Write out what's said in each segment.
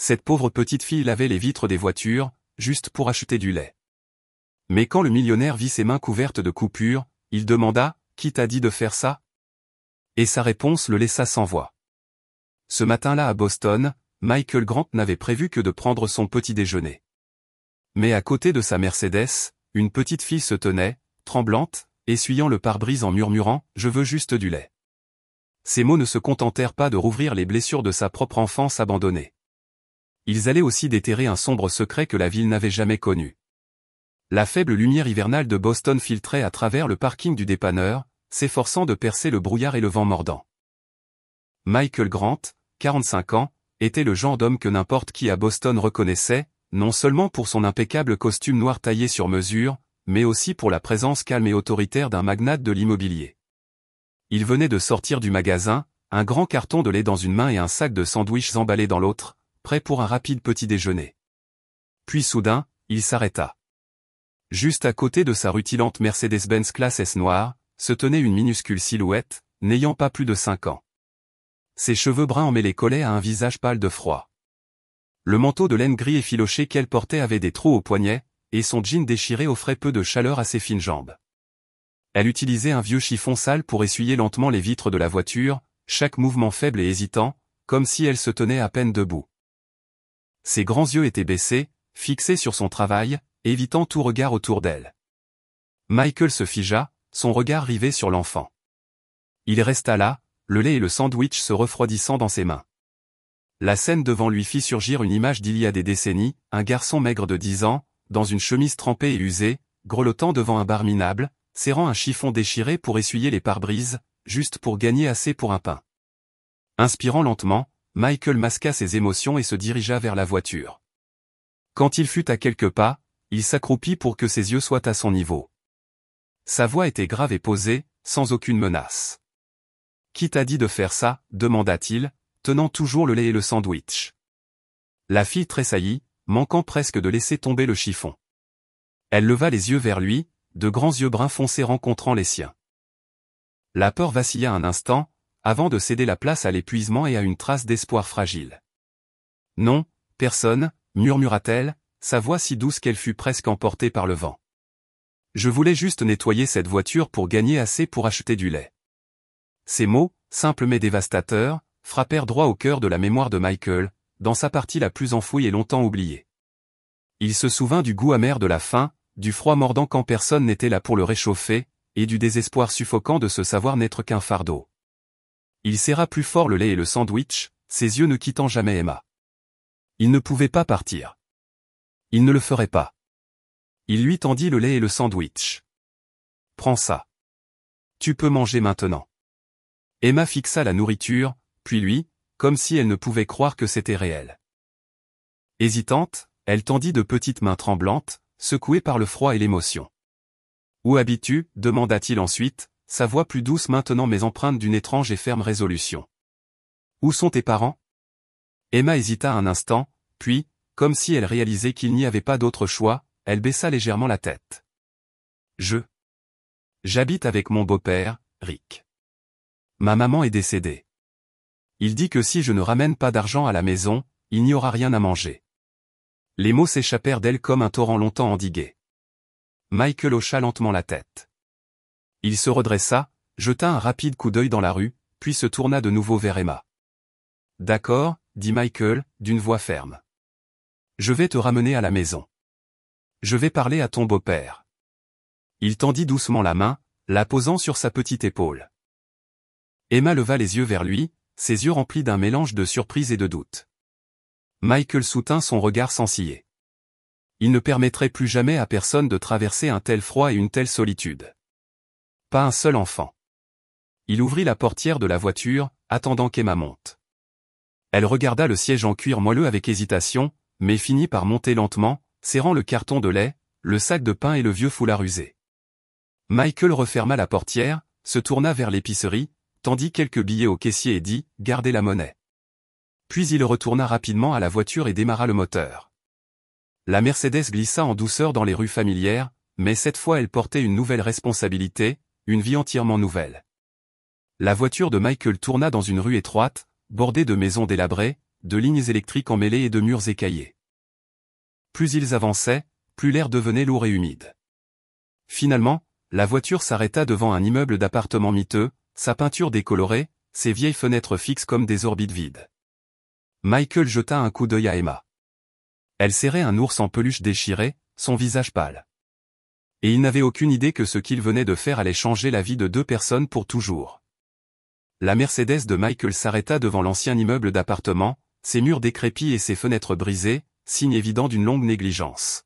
Cette pauvre petite fille lavait les vitres des voitures, juste pour acheter du lait. Mais quand le millionnaire vit ses mains couvertes de coupures, il demanda « Qui t'a dit de faire ça ?» Et sa réponse le laissa sans voix. Ce matin-là à Boston, Michael Grant n'avait prévu que de prendre son petit déjeuner. Mais à côté de sa Mercedes, une petite fille se tenait, tremblante, essuyant le pare-brise en murmurant « Je veux juste du lait ». Ces mots ne se contentèrent pas de rouvrir les blessures de sa propre enfance abandonnée. Ils allaient aussi déterrer un sombre secret que la ville n'avait jamais connu. La faible lumière hivernale de Boston filtrait à travers le parking du dépanneur, s'efforçant de percer le brouillard et le vent mordant. Michael Grant, 45 ans, était le genre d'homme que n'importe qui à Boston reconnaissait, non seulement pour son impeccable costume noir taillé sur mesure, mais aussi pour la présence calme et autoritaire d'un magnate de l'immobilier. Il venait de sortir du magasin, un grand carton de lait dans une main et un sac de sandwichs emballé dans l'autre, prêt pour un rapide petit déjeuner. Puis soudain, il s'arrêta. Juste à côté de sa rutilante Mercedes-Benz Classe S noire, se tenait une minuscule silhouette, n'ayant pas plus de 5 ans. Ses cheveux bruns emmêlés collaient à un visage pâle de froid. Le manteau de laine gris effiloché qu'elle portait avait des trous aux poignets, et son jean déchiré offrait peu de chaleur à ses fines jambes. Elle utilisait un vieux chiffon sale pour essuyer lentement les vitres de la voiture, chaque mouvement faible et hésitant, comme si elle se tenait à peine debout. Ses grands yeux étaient baissés, fixés sur son travail, évitant tout regard autour d'elle. Michael se figea, son regard rivé sur l'enfant. Il resta là, le lait et le sandwich se refroidissant dans ses mains. La scène devant lui fit surgir une image d'il y a des décennies, un garçon maigre de 10 ans, dans une chemise trempée et usée, grelottant devant un bar minable, serrant un chiffon déchiré pour essuyer les pare-brises, juste pour gagner assez pour un pain. Inspirant lentement, Michael masqua ses émotions et se dirigea vers la voiture. Quand il fut à quelques pas, il s'accroupit pour que ses yeux soient à son niveau. Sa voix était grave et posée, sans aucune menace. « Qui t'a dit de faire ça ?» demanda-t-il, tenant toujours le lait et le sandwich. La fille tressaillit, manquant presque de laisser tomber le chiffon. Elle leva les yeux vers lui, de grands yeux bruns foncés rencontrant les siens. La peur vacilla un instant, avant de céder la place à l'épuisement et à une trace d'espoir fragile. « Non, personne », murmura-t-elle, sa voix si douce qu'elle fut presque emportée par le vent. « Je voulais juste nettoyer cette voiture pour gagner assez pour acheter du lait. » Ces mots, simples mais dévastateurs, frappèrent droit au cœur de la mémoire de Michael, dans sa partie la plus enfouie et longtemps oubliée. Il se souvint du goût amer de la faim, du froid mordant quand personne n'était là pour le réchauffer, et du désespoir suffocant de se savoir n'être qu'un fardeau. Il serra plus fort le lait et le sandwich, ses yeux ne quittant jamais Emma. Il ne pouvait pas partir. Il ne le ferait pas. Il lui tendit le lait et le sandwich. « Prends ça. Tu peux manger maintenant. » Emma fixa la nourriture, puis lui, comme si elle ne pouvait croire que c'était réel. Hésitante, elle tendit de petites mains tremblantes, secouées par le froid et l'émotion. « Où habites-tu » demanda-t-il ensuite, sa voix plus douce maintenant mais empreinte d'une étrange et ferme résolution. « Où sont tes parents » Emma hésita un instant, puis, comme si elle réalisait qu'il n'y avait pas d'autre choix, elle baissa légèrement la tête. « J'habite avec mon beau-père, Rick. Ma maman est décédée. Il dit que si je ne ramène pas d'argent à la maison, il n'y aura rien à manger. » Les mots s'échappèrent d'elle comme un torrent longtemps endigué. Michael hocha lentement la tête. Il se redressa, jeta un rapide coup d'œil dans la rue, puis se tourna de nouveau vers Emma. « D'accord, » dit Michael, d'une voix ferme. « Je vais te ramener à la maison. Je vais parler à ton beau-père. » Il tendit doucement la main, la posant sur sa petite épaule. Emma leva les yeux vers lui, ses yeux remplis d'un mélange de surprise et de doute. Michael soutint son regard sans ciller. Il ne permettrait plus jamais à personne de traverser un tel froid et une telle solitude. Pas un seul enfant. Il ouvrit la portière de la voiture, attendant qu'Emma monte. Elle regarda le siège en cuir moelleux avec hésitation, mais finit par monter lentement, serrant le carton de lait, le sac de pain et le vieux foulard usé. Michael referma la portière, se tourna vers l'épicerie, tendit quelques billets au caissier et dit « Gardez la monnaie ». Puis il retourna rapidement à la voiture et démarra le moteur. La Mercedes glissa en douceur dans les rues familières, mais cette fois elle portait une nouvelle responsabilité, une vie entièrement nouvelle. La voiture de Michael tourna dans une rue étroite, bordée de maisons délabrées, de lignes électriques emmêlées et de murs écaillés. Plus ils avançaient, plus l'air devenait lourd et humide. Finalement, la voiture s'arrêta devant un immeuble d'appartements miteux, sa peinture décolorée, ses vieilles fenêtres fixes comme des orbites vides. Michael jeta un coup d'œil à Emma. Elle serrait un ours en peluche déchiré, son visage pâle. Et il n'avait aucune idée que ce qu'il venait de faire allait changer la vie de deux personnes pour toujours. La Mercedes de Michael s'arrêta devant l'ancien immeuble d'appartements, ses murs décrépits et ses fenêtres brisées, signe évident d'une longue négligence.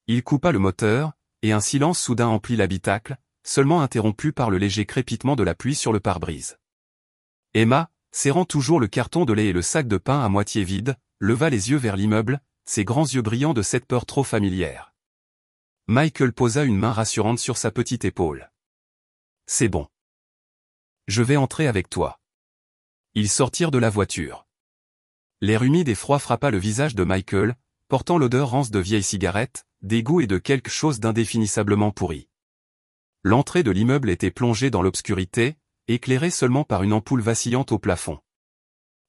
Il coupa le moteur, et un silence soudain emplit l'habitacle, seulement interrompu par le léger crépitement de la pluie sur le pare-brise. Emma, serrant toujours le carton de lait et le sac de pain à moitié vide, leva les yeux vers l'immeuble, ses grands yeux brillants de cette peur trop familière. Michael posa une main rassurante sur sa petite épaule. « C'est bon. Je vais entrer avec toi. » Ils sortirent de la voiture. L'air humide et froid frappa le visage de Michael, portant l'odeur rance de vieilles cigarettes, d'égout et de quelque chose d'indéfinissablement pourri. L'entrée de l'immeuble était plongée dans l'obscurité, éclairée seulement par une ampoule vacillante au plafond.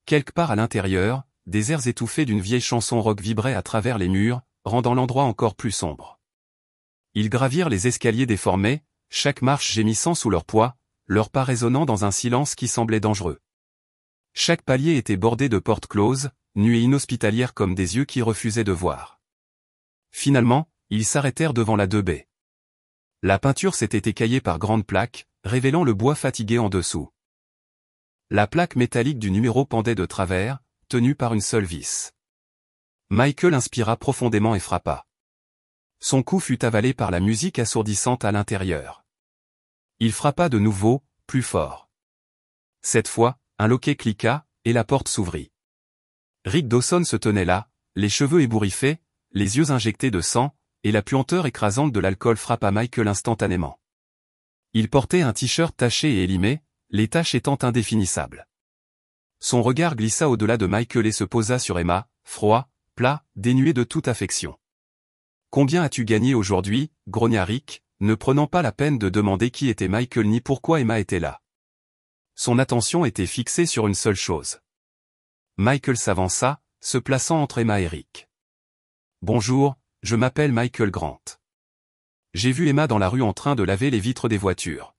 Quelque part à l'intérieur, des airs étouffés d'une vieille chanson rock vibraient à travers les murs, rendant l'endroit encore plus sombre. Ils gravirent les escaliers déformés, chaque marche gémissant sous leur poids, leurs pas résonnant dans un silence qui semblait dangereux. Chaque palier était bordé de portes closes, nues et inhospitalières comme des yeux qui refusaient de voir. Finalement, ils s'arrêtèrent devant la 2B. La peinture s'était écaillée par grandes plaques, révélant le bois fatigué en dessous. La plaque métallique du numéro pendait de travers, tenue par une seule vis. Michael inspira profondément et frappa. Son cou fut avalé par la musique assourdissante à l'intérieur. Il frappa de nouveau, plus fort. Cette fois, un loquet cliqua, et la porte s'ouvrit. Rick Dawson se tenait là, les cheveux ébouriffés, les yeux injectés de sang, et la puanteur écrasante de l'alcool frappa Michael instantanément. Il portait un t-shirt taché et élimé, les taches étant indéfinissables. Son regard glissa au-delà de Michael et se posa sur Emma, froid, plat, dénué de toute affection. « Combien as-tu gagné aujourd'hui » grogna Rick, ne prenant pas la peine de demander qui était Michael ni pourquoi Emma était là. Son attention était fixée sur une seule chose. Michael s'avança, se plaçant entre Emma et Rick. « Bonjour, je m'appelle Michael Grant. J'ai vu Emma dans la rue en train de laver les vitres des voitures.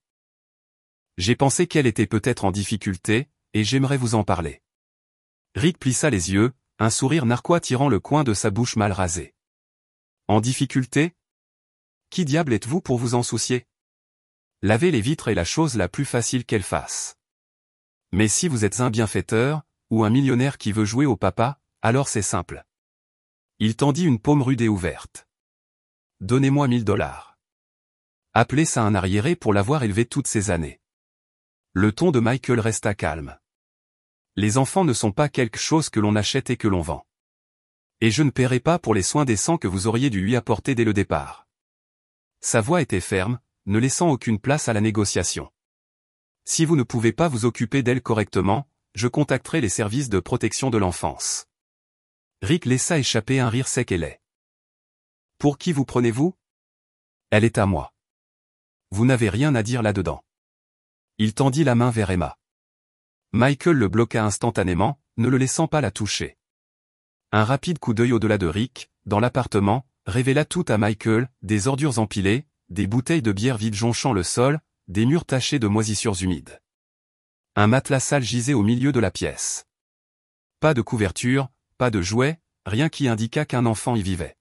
J'ai pensé qu'elle était peut-être en difficulté, et j'aimerais vous en parler. » Rick plissa les yeux, un sourire narquois tirant le coin de sa bouche mal rasée. « En difficulté ? Qui diable êtes-vous pour vous en soucier ? Laver les vitres est la chose la plus facile qu'elle fasse. Mais si vous êtes un bienfaiteur, ou un millionnaire qui veut jouer au papa, alors c'est simple. » Il tendit une paume rude et ouverte. « Donnez-moi 1000 $. Appelez ça un arriéré pour l'avoir élevé toutes ces années. » Le ton de Michael resta calme. « Les enfants ne sont pas quelque chose que l'on achète et que l'on vend. Et je ne paierai pas pour les soins décents que vous auriez dû lui apporter dès le départ. » Sa voix était ferme, ne laissant aucune place à la négociation. « Si vous ne pouvez pas vous occuper d'elle correctement, je contacterai les services de protection de l'enfance. » Rick laissa échapper un rire sec et laid. « Pour qui vous prenez-vous ? Elle est à moi. Vous n'avez rien à dire là-dedans. » Il tendit la main vers Emma. Michael le bloqua instantanément, ne le laissant pas la toucher. Un rapide coup d'œil au-delà de Rick, dans l'appartement, révéla tout à Michael, des ordures empilées, des bouteilles de bière vides jonchant le sol, des murs tachés de moisissures humides. Un matelas sale gisait au milieu de la pièce. Pas de couverture, pas de jouets, rien qui indiqua qu'un enfant y vivait.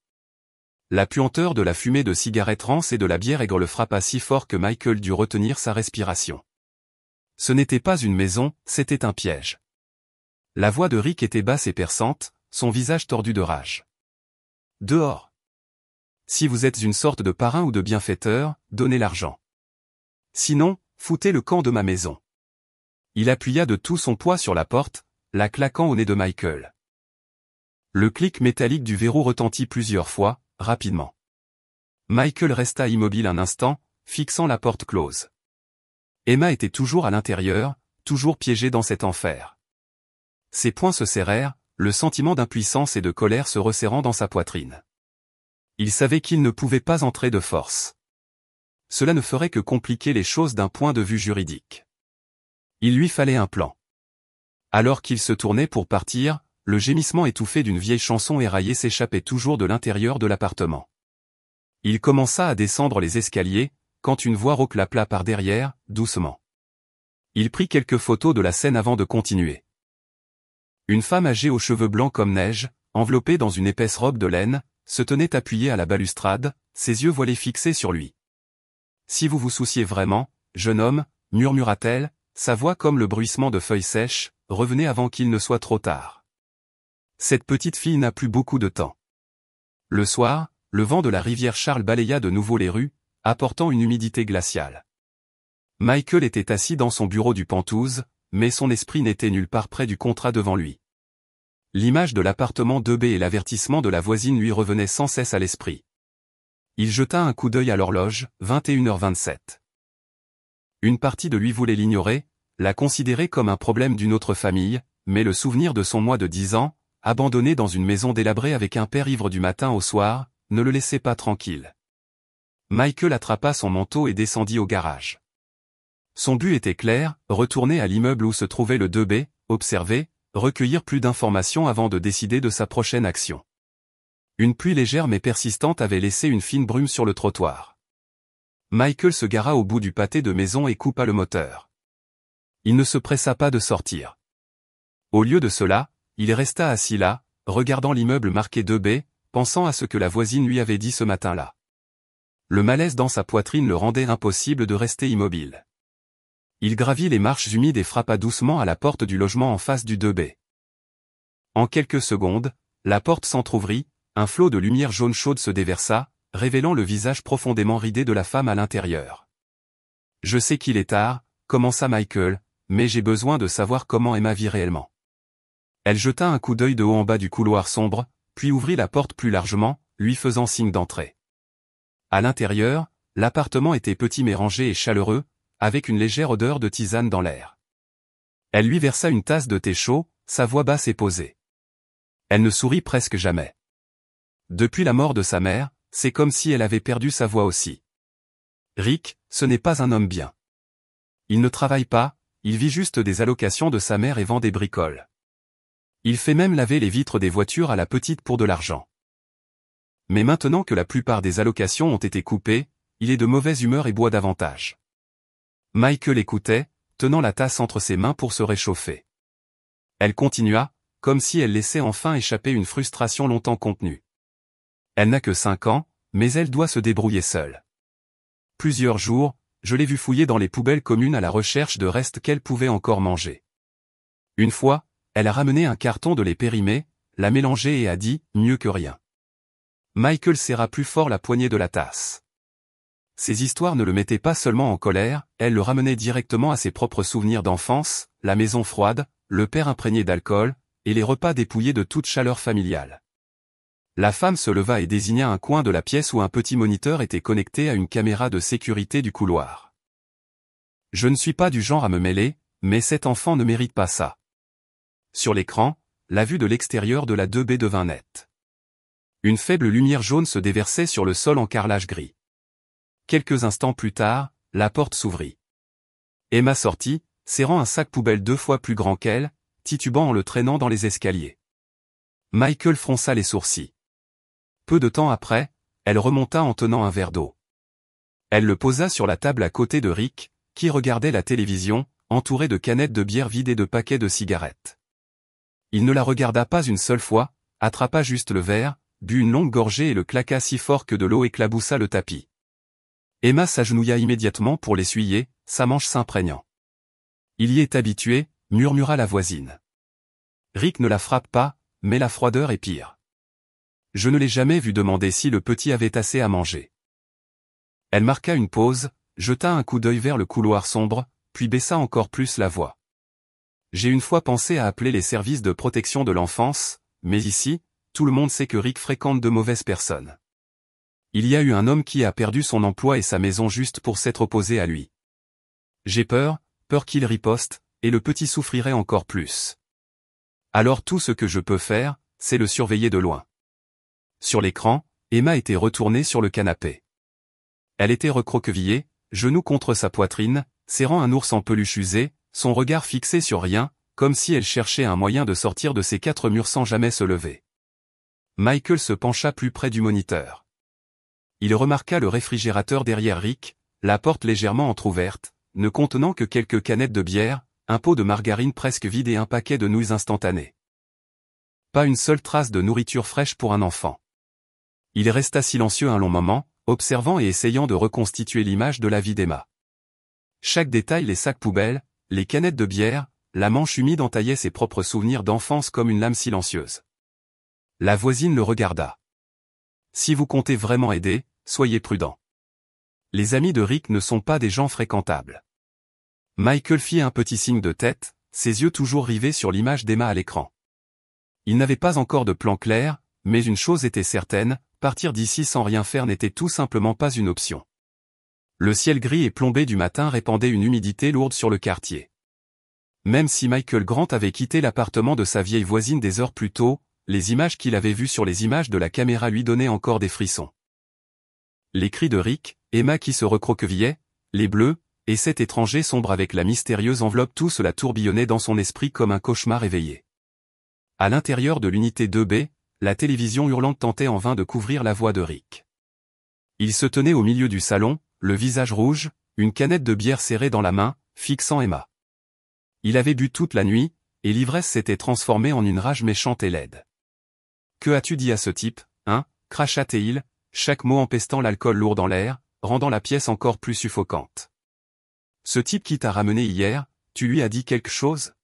La puanteur de la fumée de cigarettes rances et de la bière aigre le frappa si fort que Michael dut retenir sa respiration. Ce n'était pas une maison, c'était un piège. La voix de Rick était basse et perçante, son visage tordu de rage. « Dehors. Si vous êtes une sorte de parrain ou de bienfaiteur, donnez l'argent. Sinon, foutez le camp de ma maison. » Il appuya de tout son poids sur la porte, la claquant au nez de Michael. Le clic métallique du verrou retentit plusieurs fois, rapidement. Michael resta immobile un instant, fixant la porte close. Emma était toujours à l'intérieur, toujours piégée dans cet enfer. Ses poings se serrèrent, le sentiment d'impuissance et de colère se resserrant dans sa poitrine. Il savait qu'il ne pouvait pas entrer de force. Cela ne ferait que compliquer les choses d'un point de vue juridique. Il lui fallait un plan. Alors qu'il se tournait pour partir, le gémissement étouffé d'une vieille chanson éraillée s'échappait toujours de l'intérieur de l'appartement. Il commença à descendre les escaliers, quand une voix rauque l'appela par derrière, doucement. Il prit quelques photos de la scène avant de continuer. Une femme âgée aux cheveux blancs comme neige, enveloppée dans une épaisse robe de laine, se tenait appuyée à la balustrade, ses yeux voilés fixés sur lui. « Si vous vous souciez vraiment, jeune homme, murmura-t-elle, sa voix comme le bruissement de feuilles sèches, revenez avant qu'il ne soit trop tard. Cette petite fille n'a plus beaucoup de temps. » Le soir, le vent de la rivière Charles balaya de nouveau les rues, apportant une humidité glaciale. Michael était assis dans son bureau du Penthouse, mais son esprit n'était nulle part près du contrat devant lui. L'image de l'appartement 2B et l'avertissement de la voisine lui revenaient sans cesse à l'esprit. Il jeta un coup d'œil à l'horloge, 21h27. Une partie de lui voulait l'ignorer, la considérer comme un problème d'une autre famille, mais le souvenir de son moi de 10 ans, abandonné dans une maison délabrée avec un père ivre du matin au soir, ne le laissait pas tranquille. Michael attrapa son manteau et descendit au garage. Son but était clair, retourner à l'immeuble où se trouvait le 2B, observer, recueillir plus d'informations avant de décider de sa prochaine action. Une pluie légère mais persistante avait laissé une fine brume sur le trottoir. Michael se gara au bout du pâté de maison et coupa le moteur. Il ne se pressa pas de sortir. Au lieu de cela, il resta assis là, regardant l'immeuble marqué 2B, pensant à ce que la voisine lui avait dit ce matin-là. Le malaise dans sa poitrine le rendait impossible de rester immobile. Il gravit les marches humides et frappa doucement à la porte du logement en face du 2B. En quelques secondes, la porte s'entr'ouvrit, un flot de lumière jaune chaude se déversa, révélant le visage profondément ridé de la femme à l'intérieur. « Je sais qu'il est tard, » commença Michael, « mais j'ai besoin de savoir comment est ma vie réellement. » Elle jeta un coup d'œil de haut en bas du couloir sombre, puis ouvrit la porte plus largement, lui faisant signe d'entrer. À l'intérieur, l'appartement était petit mais rangé et chaleureux, avec une légère odeur de tisane dans l'air. Elle lui versa une tasse de thé chaud, sa voix basse et posée. Elle ne sourit presque jamais. Depuis la mort de sa mère, c'est comme si elle avait perdu sa voix aussi. Rick, ce n'est pas un homme bien. Il ne travaille pas, il vit juste des allocations de sa mère et vend des bricoles. Il fait même laver les vitres des voitures à la petite pour de l'argent. Mais maintenant que la plupart des allocations ont été coupées, il est de mauvaise humeur et boit davantage. Michael écoutait, tenant la tasse entre ses mains pour se réchauffer. Elle continua, comme si elle laissait enfin échapper une frustration longtemps contenue. Elle n'a que 5 ans, mais elle doit se débrouiller seule. Plusieurs jours, je l'ai vue fouiller dans les poubelles communes à la recherche de restes qu'elle pouvait encore manger. Une fois, elle a ramené un carton de lait périmé, l'a mélangé et a dit « mieux que rien ». Michael serra plus fort la poignée de la tasse. Ces histoires ne le mettaient pas seulement en colère, elles le ramenaient directement à ses propres souvenirs d'enfance, la maison froide, le père imprégné d'alcool, et les repas dépouillés de toute chaleur familiale. La femme se leva et désigna un coin de la pièce où un petit moniteur était connecté à une caméra de sécurité du couloir. « Je ne suis pas du genre à me mêler, mais cet enfant ne mérite pas ça. » Sur l'écran, la vue de l'extérieur de la 2B devint nette. Une faible lumière jaune se déversait sur le sol en carrelage gris. Quelques instants plus tard, la porte s'ouvrit. Emma sortit, serrant un sac poubelle 2 fois plus grand qu'elle, titubant en le traînant dans les escaliers. Michael fronça les sourcils. Peu de temps après, elle remonta en tenant un verre d'eau. Elle le posa sur la table à côté de Rick, qui regardait la télévision, entouré de canettes de bière vides et de paquets de cigarettes. Il ne la regarda pas une seule fois, attrapa juste le verre, but une longue gorgée et le claqua si fort que de l'eau éclaboussa le tapis. Emma s'agenouilla immédiatement pour l'essuyer, sa manche s'imprégnant. « Il y est habitué », murmura la voisine. Rick ne la frappe pas, mais la froideur est pire. Je ne l'ai jamais vu demander si le petit avait assez à manger. Elle marqua une pause, jeta un coup d'œil vers le couloir sombre, puis baissa encore plus la voix. J'ai une fois pensé à appeler les services de protection de l'enfance, mais ici, tout le monde sait que Rick fréquente de mauvaises personnes. Il y a eu un homme qui a perdu son emploi et sa maison juste pour s'être opposé à lui. J'ai peur qu'il riposte, et le petit souffrirait encore plus. Alors tout ce que je peux faire, c'est le surveiller de loin. Sur l'écran, Emma était retournée sur le canapé. Elle était recroquevillée, genoux contre sa poitrine, serrant un ours en peluche usé, son regard fixé sur rien, comme si elle cherchait un moyen de sortir de ces 4 murs sans jamais se lever. Michael se pencha plus près du moniteur. Il remarqua le réfrigérateur derrière Rick, la porte légèrement entr'ouverte, ne contenant que quelques canettes de bière, un pot de margarine presque vide et un paquet de nouilles instantanées. Pas une seule trace de nourriture fraîche pour un enfant. Il resta silencieux un long moment, observant et essayant de reconstituer l'image de la vie d'Emma. Chaque détail, les sacs poubelles, les canettes de bière, la manche humide entaillait ses propres souvenirs d'enfance comme une lame silencieuse. La voisine le regarda. Si vous comptez vraiment aider, soyez prudent. Les amis de Rick ne sont pas des gens fréquentables. Michael fit un petit signe de tête, ses yeux toujours rivés sur l'image d'Emma à l'écran. Il n'avait pas encore de plan clair, mais une chose était certaine, partir d'ici sans rien faire n'était tout simplement pas une option. Le ciel gris et plombé du matin répandait une humidité lourde sur le quartier. Même si Michael Grant avait quitté l'appartement de sa vieille voisine des heures plus tôt, les images qu'il avait vues sur les images de la caméra lui donnaient encore des frissons. Les cris de Rick, Emma qui se recroquevillait, les bleus, et cet étranger sombre avec la mystérieuse enveloppe, tout cela tourbillonnait dans son esprit comme un cauchemar éveillé. À l'intérieur de l'unité 2B, la télévision hurlante tentait en vain de couvrir la voix de Rick. Il se tenait au milieu du salon, le visage rouge, une canette de bière serrée dans la main, fixant Emma. Il avait bu toute la nuit, et l'ivresse s'était transformée en une rage méchante et laide. « Que as-tu dit à ce type, hein » cracha-t-il, chaque mot empestant l'alcool lourd dans l'air, rendant la pièce encore plus suffocante. « Ce type qui t'a ramené hier, tu lui as dit quelque chose ?»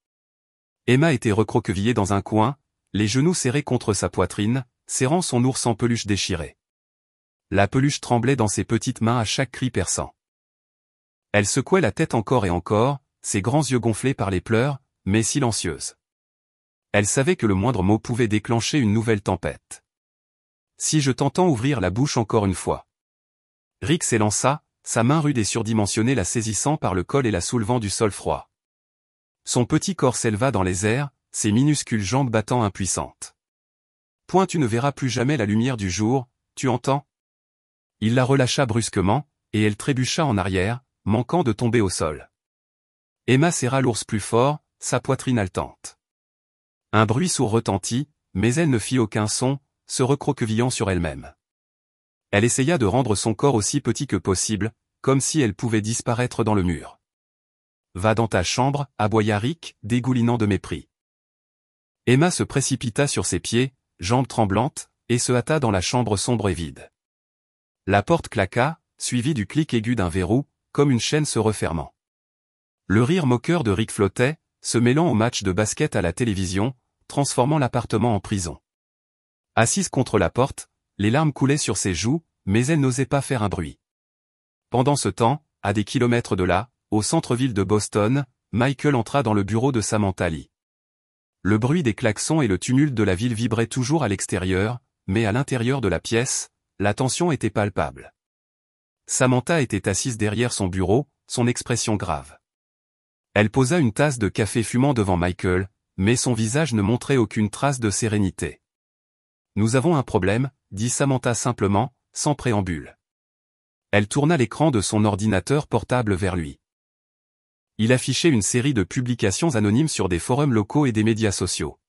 Emma était recroquevillée dans un coin, les genoux serrés contre sa poitrine, serrant son ours en peluche déchiré. La peluche tremblait dans ses petites mains à chaque cri perçant. Elle secouait la tête encore et encore, ses grands yeux gonflés par les pleurs, mais silencieuse. Elle savait que le moindre mot pouvait déclencher une nouvelle tempête. « Si je t'entends ouvrir la bouche encore une fois. » Rick s'élança, sa main rude et surdimensionnée la saisissant par le col et la soulevant du sol froid. Son petit corps s'éleva dans les airs, ses minuscules jambes battant impuissantes. « Point, tu ne verras plus jamais la lumière du jour, tu entends ?» Il la relâcha brusquement, et elle trébucha en arrière, manquant de tomber au sol. Emma serra l'ours plus fort, sa poitrine haletante. Un bruit sourd retentit, mais elle ne fit aucun son, se recroquevillant sur elle-même. Elle essaya de rendre son corps aussi petit que possible, comme si elle pouvait disparaître dans le mur. « Va dans ta chambre » aboya Rick, dégoulinant de mépris. Emma se précipita sur ses pieds, jambes tremblantes, et se hâta dans la chambre sombre et vide. La porte claqua, suivie du clic aigu d'un verrou, comme une chaîne se refermant. Le rire moqueur de Rick flottait, se mêlant au match de basket à la télévision, transformant l'appartement en prison. Assise contre la porte, les larmes coulaient sur ses joues, mais elle n'osait pas faire un bruit. Pendant ce temps, à des kilomètres de là, au centre-ville de Boston, Michael entra dans le bureau de Samantha Lee. Le bruit des klaxons et le tumulte de la ville vibraient toujours à l'extérieur, mais à l'intérieur de la pièce, la tension était palpable. Samantha était assise derrière son bureau, son expression grave. Elle posa une tasse de café fumant devant Michael, mais son visage ne montrait aucune trace de sérénité. « Nous avons un problème » dit Samantha simplement, sans préambule. Elle tourna l'écran de son ordinateur portable vers lui. Il affichait une série de publications anonymes sur des forums locaux et des médias sociaux.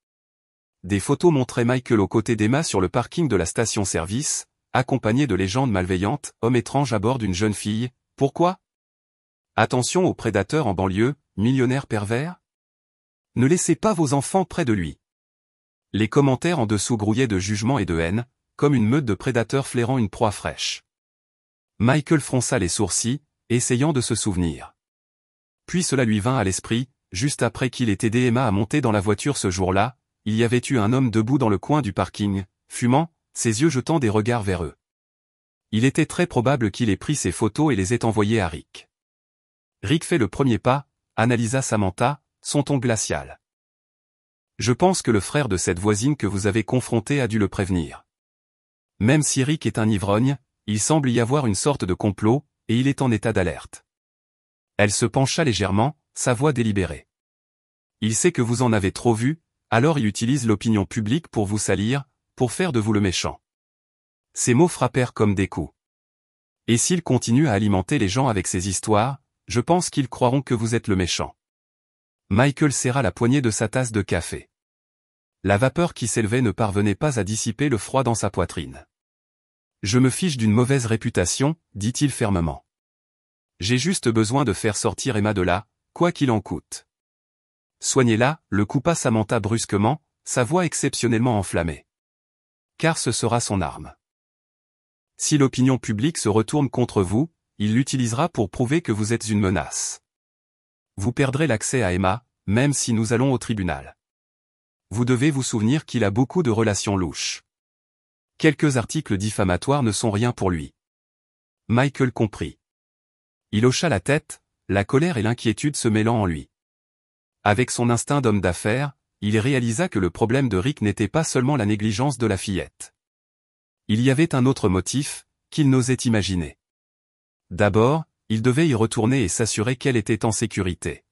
Des photos montraient Michael aux côtés d'Emma sur le parking de la station-service, accompagné de légendes malveillantes, homme étrange à bord d'une jeune fille. Pourquoi ? Attention aux prédateurs en banlieue, millionnaires pervers ? Ne laissez pas vos enfants près de lui. Les commentaires en dessous grouillaient de jugement et de haine, comme une meute de prédateurs flairant une proie fraîche. Michael fronça les sourcils, essayant de se souvenir. Puis cela lui vint à l'esprit, juste après qu'il ait aidé Emma à monter dans la voiture ce jour-là, il y avait eu un homme debout dans le coin du parking, fumant, ses yeux jetant des regards vers eux. Il était très probable qu'il ait pris ces photos et les ait envoyées à Rick. Rick fait le premier pas, analysa Samantha, son ton glacial. Je pense que le frère de cette voisine que vous avez confrontée a dû le prévenir. Même si Rick est un ivrogne, il semble y avoir une sorte de complot, et il est en état d'alerte. Elle se pencha légèrement, sa voix délibérée. Il sait que vous en avez trop vu, alors il utilise l'opinion publique pour vous salir, pour faire de vous le méchant. Ces mots frappèrent comme des coups. Et s'il continue à alimenter les gens avec ces histoires, je pense qu'ils croiront que vous êtes le méchant. Michael serra la poignée de sa tasse de café. La vapeur qui s'élevait ne parvenait pas à dissiper le froid dans sa poitrine. Je me fiche d'une mauvaise réputation, dit-il fermement. J'ai juste besoin de faire sortir Emma de là, quoi qu'il en coûte. Soignez-la, le coupa Samantha brusquement, sa voix exceptionnellement enflammée. Car ce sera son arme. Si l'opinion publique se retourne contre vous, il l'utilisera pour prouver que vous êtes une menace. Vous perdrez l'accès à Emma, même si nous allons au tribunal. Vous devez vous souvenir qu'il a beaucoup de relations louches. Quelques articles diffamatoires ne sont rien pour lui. Michael comprit. Il hocha la tête, la colère et l'inquiétude se mêlant en lui. Avec son instinct d'homme d'affaires, il réalisa que le problème de Rick n'était pas seulement la négligence de la fillette. Il y avait un autre motif, qu'il n'osait imaginer. D'abord, il devait y retourner et s'assurer qu'elle était en sécurité.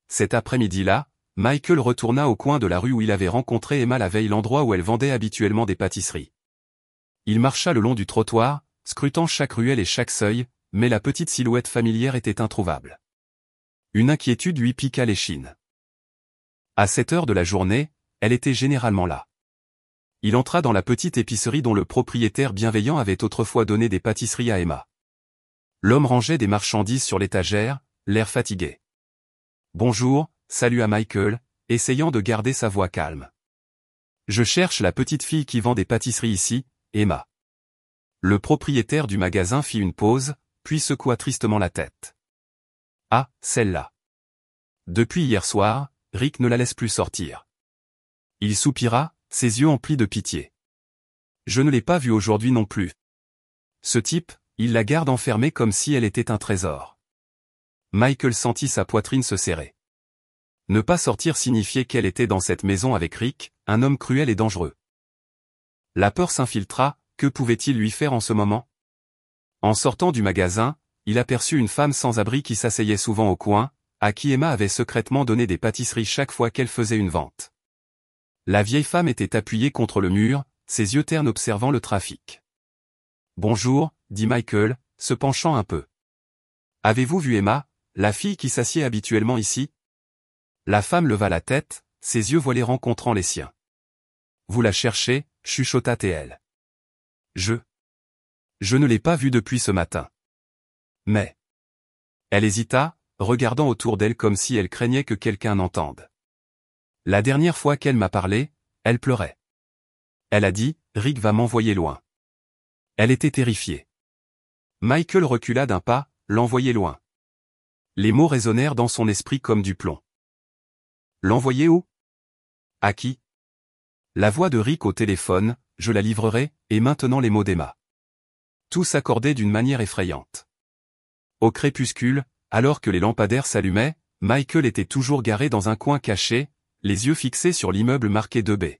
Cet après-midi-là, Michael retourna au coin de la rue où il avait rencontré Emma la veille, l'endroit où elle vendait habituellement des pâtisseries. Il marcha le long du trottoir, scrutant chaque ruelle et chaque seuil, mais la petite silhouette familière était introuvable. Une inquiétude lui piqua l'échine. À cette heure de la journée, elle était généralement là. Il entra dans la petite épicerie dont le propriétaire bienveillant avait autrefois donné des pâtisseries à Emma. L'homme rangeait des marchandises sur l'étagère, l'air fatigué. « Bonjour », salua Michael, essayant de garder sa voix calme. « Je cherche la petite fille qui vend des pâtisseries ici, Emma. » Le propriétaire du magasin fit une pause, puis secoua tristement la tête. « Ah, celle-là. Depuis hier soir, Rick ne la laisse plus sortir. » Il soupira, ses yeux emplis de pitié. « Je ne l'ai pas vue aujourd'hui non plus. Ce type, il la garde enfermée comme si elle était un trésor. » Michael sentit sa poitrine se serrer. Ne pas sortir signifiait qu'elle était dans cette maison avec Rick, un homme cruel et dangereux. La peur s'infiltra, que pouvait-il lui faire en ce moment? En sortant du magasin, il aperçut une femme sans abri qui s'asseyait souvent au coin, à qui Emma avait secrètement donné des pâtisseries chaque fois qu'elle faisait une vente. La vieille femme était appuyée contre le mur, ses yeux ternes observant le trafic. « Bonjour », dit Michael, se penchant un peu. « Avez-vous vu Emma, la fille qui s'assied habituellement ici ?» La femme leva la tête, ses yeux voilés rencontrant les siens. « Vous la cherchez » chuchota-t-elle. « Je ne l'ai pas vue depuis ce matin. » Mais... Elle hésita, regardant autour d'elle comme si elle craignait que quelqu'un n'entende. La dernière fois qu'elle m'a parlé, elle pleurait. Elle a dit, « Rick va m'envoyer loin. » Elle était terrifiée. Michael recula d'un pas, l'envoyer loin. Les mots résonnèrent dans son esprit comme du plomb. L'envoyer où? À qui? La voix de Rick au téléphone, je la livrerai, et maintenant les mots d'Emma. Tout s'accordait d'une manière effrayante. Au crépuscule, alors que les lampadaires s'allumaient, Michael était toujours garé dans un coin caché, les yeux fixés sur l'immeuble marqué 2B.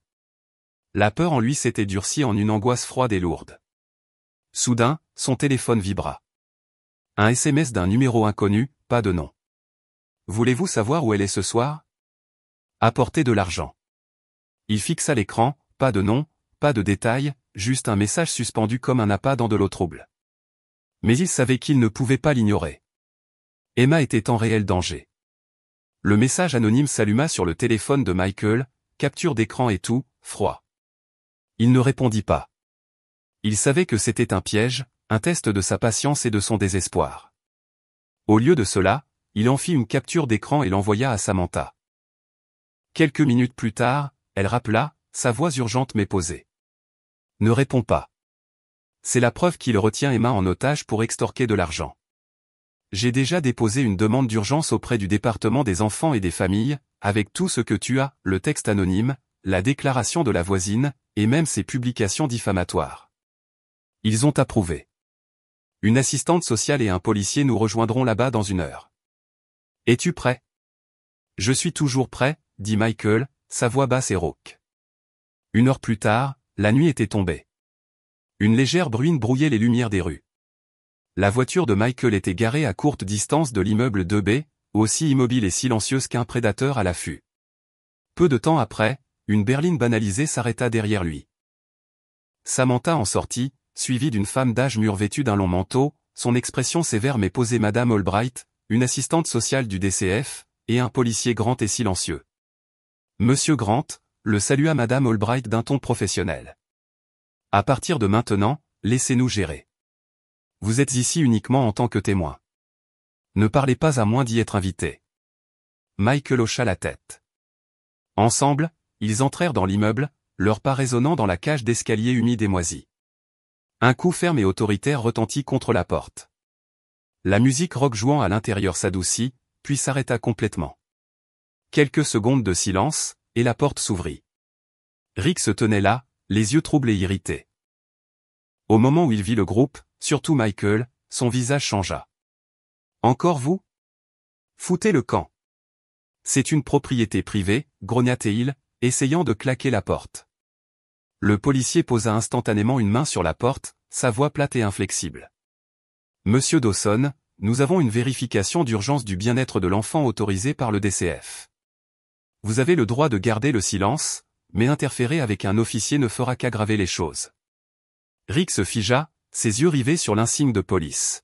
La peur en lui s'était durcie en une angoisse froide et lourde. Soudain, son téléphone vibra. Un SMS d'un numéro inconnu, pas de nom. Voulez-vous savoir où elle est ce soir? Apportez de l'argent. Il fixa l'écran, pas de nom, pas de détails, juste un message suspendu comme un appât dans de l'eau trouble. Mais il savait qu'il ne pouvait pas l'ignorer. Emma était en réel danger. Le message anonyme s'alluma sur le téléphone de Michael, capture d'écran et tout, froid. Il ne répondit pas. Il savait que c'était un piège, un test de sa patience et de son désespoir. Au lieu de cela, il en fit une capture d'écran et l'envoya à Samantha. Quelques minutes plus tard, elle rappela, sa voix urgente mais posée. « Ne réponds pas. C'est la preuve qu'il retient Emma en otage pour extorquer de l'argent. J'ai déjà déposé une demande d'urgence auprès du département des enfants et des familles, avec tout ce que tu as, le texte anonyme, la déclaration de la voisine, et même ses publications diffamatoires. Ils ont approuvé. Une assistante sociale et un policier nous rejoindront là-bas dans 1 heure. Es-tu prêt? » « Je suis toujours prêt, » dit Michael, sa voix basse et rauque. 1 heure plus tard, la nuit était tombée. Une légère bruine brouillait les lumières des rues. La voiture de Michael était garée à courte distance de l'immeuble 2B, aussi immobile et silencieuse qu'un prédateur à l'affût. Peu de temps après, une berline banalisée s'arrêta derrière lui. Samantha en sortit, suivie d'une femme d'âge mûr vêtue d'un long manteau, son expression sévère mais posée. Madame Albright, une assistante sociale du DCF, et un policier grand et silencieux. Monsieur Grant, le salua Madame Albright d'un ton professionnel. À partir de maintenant, laissez-nous gérer. Vous êtes ici uniquement en tant que témoin. Ne parlez pas à moins d'y être invité. Michael hocha la tête. Ensemble, ils entrèrent dans l'immeuble, leurs pas résonnant dans la cage d'escalier humide et moisie. Un coup ferme et autoritaire retentit contre la porte. La musique rock jouant à l'intérieur s'adoucit, puis s'arrêta complètement. Quelques secondes de silence, et la porte s'ouvrit. Rick se tenait là, les yeux troublés et irrités. Au moment où il vit le groupe, surtout Michael, son visage changea. « Encore vous ? Foutez le camp. C'est une propriété privée, grogna-t-il, essayant de claquer la porte. Le policier posa instantanément une main sur la porte, sa voix plate et inflexible. « Monsieur Dawson, nous avons une vérification d'urgence du bien-être de l'enfant autorisée par le DCF. Vous avez le droit de garder le silence, mais interférer avec un officier ne fera qu'aggraver les choses. » Rick se figea, ses yeux rivés sur l'insigne de police.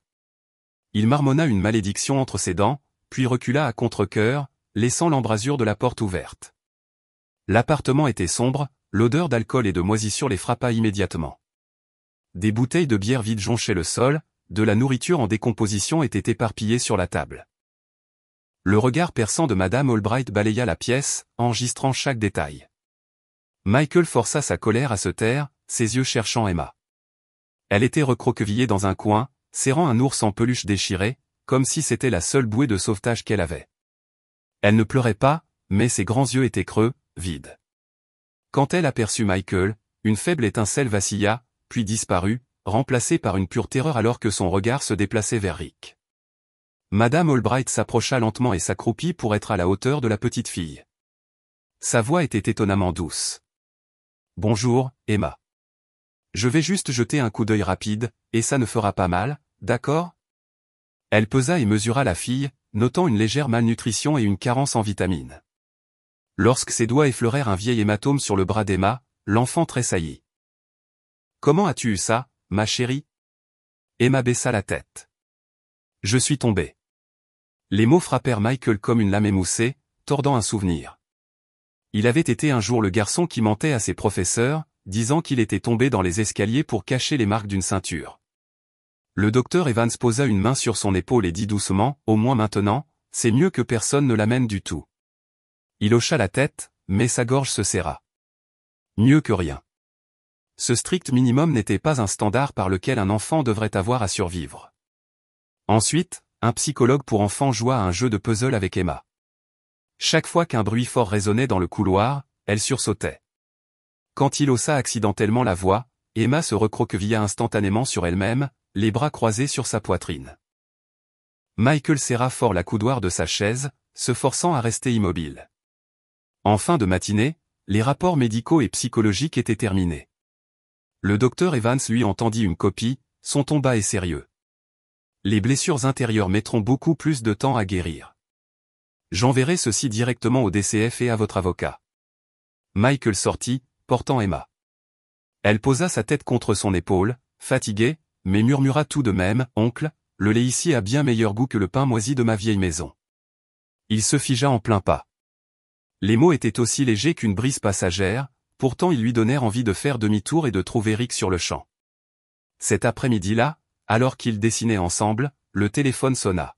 Il marmonna une malédiction entre ses dents, puis recula à contre-cœur, laissant l'embrasure de la porte ouverte. L'appartement était sombre, l'odeur d'alcool et de moisissure les frappa immédiatement. Des bouteilles de bière vides jonchaient le sol, de la nourriture en décomposition était éparpillée sur la table. Le regard perçant de Madame Albright balaya la pièce, enregistrant chaque détail. Michael força sa colère à se taire, ses yeux cherchant Emma. Elle était recroquevillée dans un coin, serrant un ours en peluche déchiré, comme si c'était la seule bouée de sauvetage qu'elle avait. Elle ne pleurait pas, mais ses grands yeux étaient creux, vides. Quand elle aperçut Michael, une faible étincelle vacilla, puis disparut, remplacée par une pure terreur alors que son regard se déplaçait vers Rick. Madame Albright s'approcha lentement et s'accroupit pour être à la hauteur de la petite fille. Sa voix était étonnamment douce. « Bonjour, Emma. Je vais juste jeter un coup d'œil rapide, et ça ne fera pas mal, d'accord ?» Elle pesa et mesura la fille, notant une légère malnutrition et une carence en vitamines. Lorsque ses doigts effleurèrent un vieil hématome sur le bras d'Emma, l'enfant tressaillit. « Comment as-tu eu ça, ma chérie ?» Emma baissa la tête. « Je suis tombée. » Les mots frappèrent Michael comme une lame émoussée, tordant un souvenir. Il avait été un jour le garçon qui mentait à ses professeurs, disant qu'il était tombé dans les escaliers pour cacher les marques d'une ceinture. Le docteur Evans posa une main sur son épaule et dit doucement, « Au moins maintenant, c'est mieux que personne ne l'amène du tout. » Il hocha la tête, mais sa gorge se serra. Mieux que rien. Ce strict minimum n'était pas un standard par lequel un enfant devrait avoir à survivre. Ensuite, un psychologue pour enfants joua à un jeu de puzzle avec Emma. Chaque fois qu'un bruit fort résonnait dans le couloir, elle sursautait. Quand il haussa accidentellement la voix, Emma se recroquevilla instantanément sur elle-même, les bras croisés sur sa poitrine. Michael serra fort la coudoir de sa chaise, se forçant à rester immobile. En fin de matinée, les rapports médicaux et psychologiques étaient terminés. Le docteur Evans lui entendit une copie, son ton bas et sérieux. Les blessures intérieures mettront beaucoup plus de temps à guérir. J'enverrai ceci directement au DCF et à votre avocat. Michael sortit, portant Emma. Elle posa sa tête contre son épaule, fatiguée, mais murmura tout de même, « Oncle, le lait ici a bien meilleur goût que le pain moisi de ma vieille maison. » Il se figea en plein pas. Les mots étaient aussi légers qu'une brise passagère, pourtant ils lui donnèrent envie de faire demi-tour et de trouver Rick sur le champ. Cet après-midi-là, alors qu'ils dessinaient ensemble, le téléphone sonna.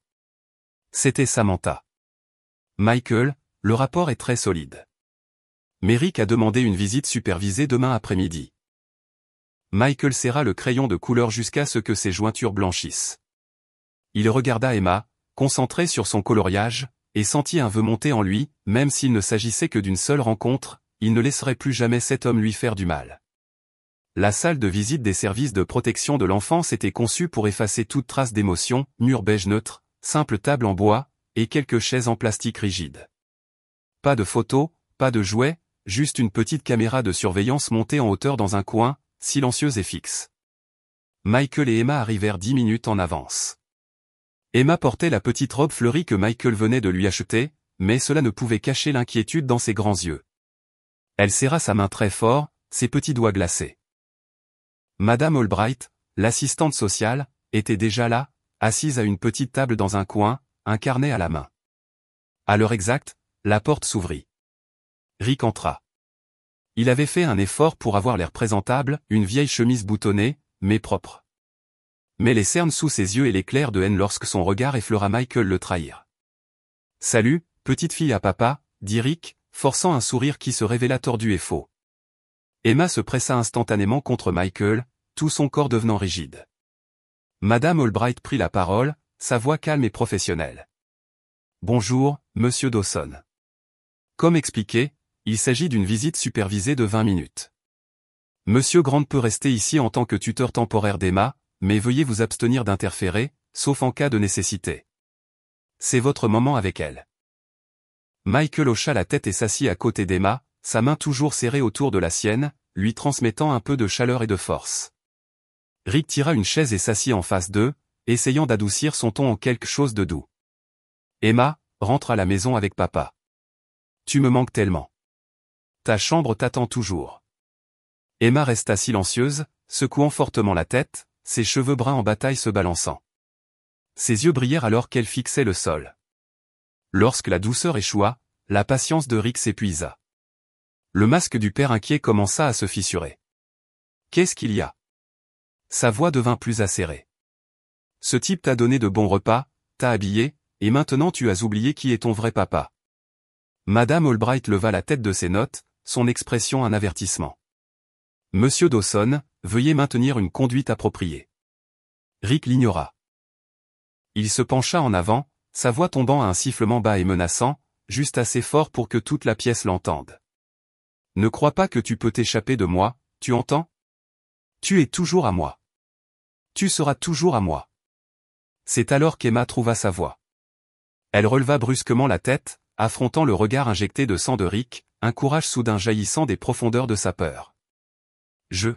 C'était Samantha. « Michael, le rapport est très solide. Mais Rick a demandé une visite supervisée demain après-midi. » Michael serra le crayon de couleur jusqu'à ce que ses jointures blanchissent. Il regarda Emma, concentré sur son coloriage, et sentit un vœu monter en lui, même s'il ne s'agissait que d'une seule rencontre, il ne laisserait plus jamais cet homme lui faire du mal. La salle de visite des services de protection de l'enfance était conçue pour effacer toute trace d'émotion, mur beige neutre, simple table en bois, et quelques chaises en plastique rigide. Pas de photos, pas de jouets, juste une petite caméra de surveillance montée en hauteur dans un coin, silencieuse et fixe. Michael et Emma arrivèrent 10 minutes en avance. Emma portait la petite robe fleurie que Michael venait de lui acheter, mais cela ne pouvait cacher l'inquiétude dans ses grands yeux. Elle serra sa main très fort, ses petits doigts glacés. Madame Albright, l'assistante sociale, était déjà là, assise à une petite table dans un coin, un carnet à la main. À l'heure exacte, la porte s'ouvrit. Rick entra. Il avait fait un effort pour avoir l'air présentable, une vieille chemise boutonnée, mais propre. Mais les cernes sous ses yeux et l'éclair de haine lorsque son regard effleura Michael le trahirent. « Salut, petite fille à papa », dit Rick, forçant un sourire qui se révéla tordu et faux. Emma se pressa instantanément contre Michael, tout son corps devenant rigide. Madame Albright prit la parole, sa voix calme et professionnelle. « Bonjour, monsieur Dawson. » Comme expliqué, il s'agit d'une visite supervisée de 20 minutes. Monsieur Grant peut rester ici en tant que tuteur temporaire d'Emma, mais veuillez vous abstenir d'interférer, sauf en cas de nécessité. C'est votre moment avec elle. Michael hocha la tête et s'assit à côté d'Emma, sa main toujours serrée autour de la sienne, lui transmettant un peu de chaleur et de force. Rick tira une chaise et s'assit en face d'eux, essayant d'adoucir son ton en quelque chose de doux. Emma, rentre à la maison avec papa. Tu me manques tellement. Ta chambre t'attend toujours. Emma resta silencieuse, secouant fortement la tête, ses cheveux bruns en bataille se balançant. Ses yeux brillèrent alors qu'elle fixait le sol. Lorsque la douceur échoua, la patience de Rick s'épuisa. Le masque du père inquiet commença à se fissurer. Qu'est-ce qu'il y a? Sa voix devint plus acérée. Ce type t'a donné de bons repas, t'a habillé, et maintenant tu as oublié qui est ton vrai papa. Madame Albright leva la tête de ses notes, son expression un avertissement. Monsieur Dawson, veuillez maintenir une conduite appropriée. Rick l'ignora. Il se pencha en avant, sa voix tombant à un sifflement bas et menaçant, juste assez fort pour que toute la pièce l'entende. Ne crois pas que tu peux t'échapper de moi, tu entends? Tu es toujours à moi. Tu seras toujours à moi. C'est alors qu'Emma trouva sa voix. Elle releva brusquement la tête, affrontant le regard injecté de sang de Rick, un courage soudain jaillissant des profondeurs de sa peur. Je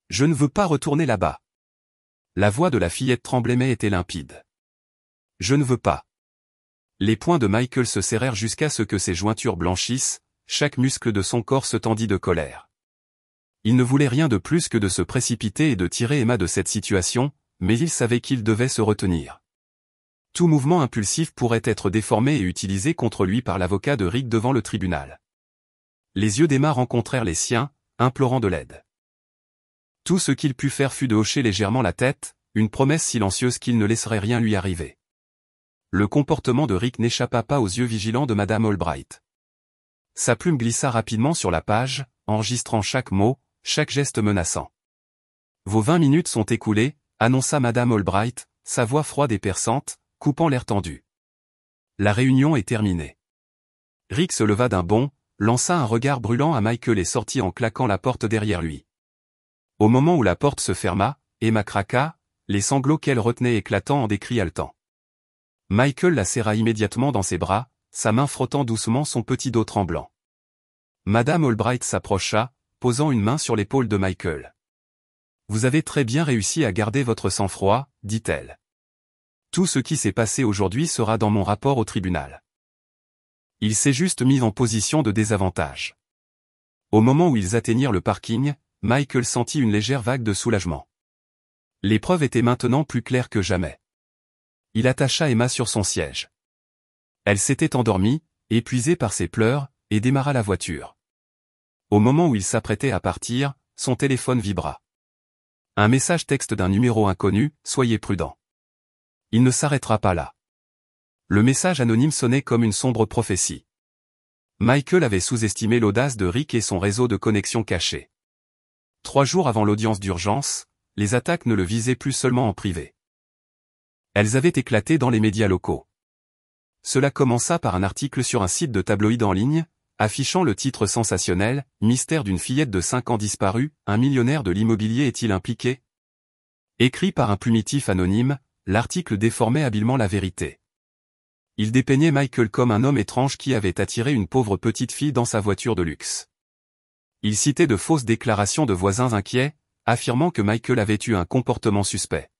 ne veux pas retourner là-bas. La voix de la fillette tremblait mais était limpide. Je ne veux pas. Les poings de Michael se serrèrent jusqu'à ce que ses jointures blanchissent, chaque muscle de son corps se tendit de colère. Il ne voulait rien de plus que de se précipiter et de tirer Emma de cette situation, mais il savait qu'il devait se retenir. Tout mouvement impulsif pourrait être déformé et utilisé contre lui par l'avocat de Rick devant le tribunal. Les yeux d'Emma rencontrèrent les siens, implorant de l'aide. Tout ce qu'il put faire fut de hocher légèrement la tête, une promesse silencieuse qu'il ne laisserait rien lui arriver. Le comportement de Rick n'échappa pas aux yeux vigilants de Madame Albright. Sa plume glissa rapidement sur la page, enregistrant chaque mot, chaque geste menaçant. Vos 20 minutes sont écoulées, annonça Madame Albright, sa voix froide et perçante, coupant l'air tendu. La réunion est terminée. Rick se leva d'un bond, lança un regard brûlant à Michael et sortit en claquant la porte derrière lui. Au moment où la porte se ferma, Emma craqua, les sanglots qu'elle retenait éclatant en des cris haletants. Michael la serra immédiatement dans ses bras, sa main frottant doucement son petit dos tremblant. Madame Albright s'approcha, posant une main sur l'épaule de Michael. « Vous avez très bien réussi à garder votre sang-froid, dit-elle. Tout ce qui s'est passé aujourd'hui sera dans mon rapport au tribunal. Il s'est juste mis en position de désavantage. » Au moment où ils atteignirent le parking, Michael sentit une légère vague de soulagement. Les preuves étaient maintenant plus claires que jamais. Il attacha Emma sur son siège. Elle s'était endormie, épuisée par ses pleurs, et démarra la voiture. Au moment où il s'apprêtait à partir, son téléphone vibra. Un message texte d'un numéro inconnu, « Soyez prudent. Il ne s'arrêtera pas là. » Le message anonyme sonnait comme une sombre prophétie. Michael avait sous-estimé l'audace de Rick et son réseau de connexions cachées. 3 jours avant l'audience d'urgence, les attaques ne le visaient plus seulement en privé. Elles avaient éclaté dans les médias locaux. Cela commença par un article sur un site de tabloïd en ligne, affichant le titre sensationnel « Mystère d'une fillette de 5 ans disparue, un millionnaire de l'immobilier est-il impliqué ?» Écrit par un plumitif anonyme, l'article déformait habilement la vérité. Il dépeignait Michael comme un homme étrange qui avait attiré une pauvre petite fille dans sa voiture de luxe. Il citait de fausses déclarations de voisins inquiets, affirmant que Michael avait eu un comportement suspect.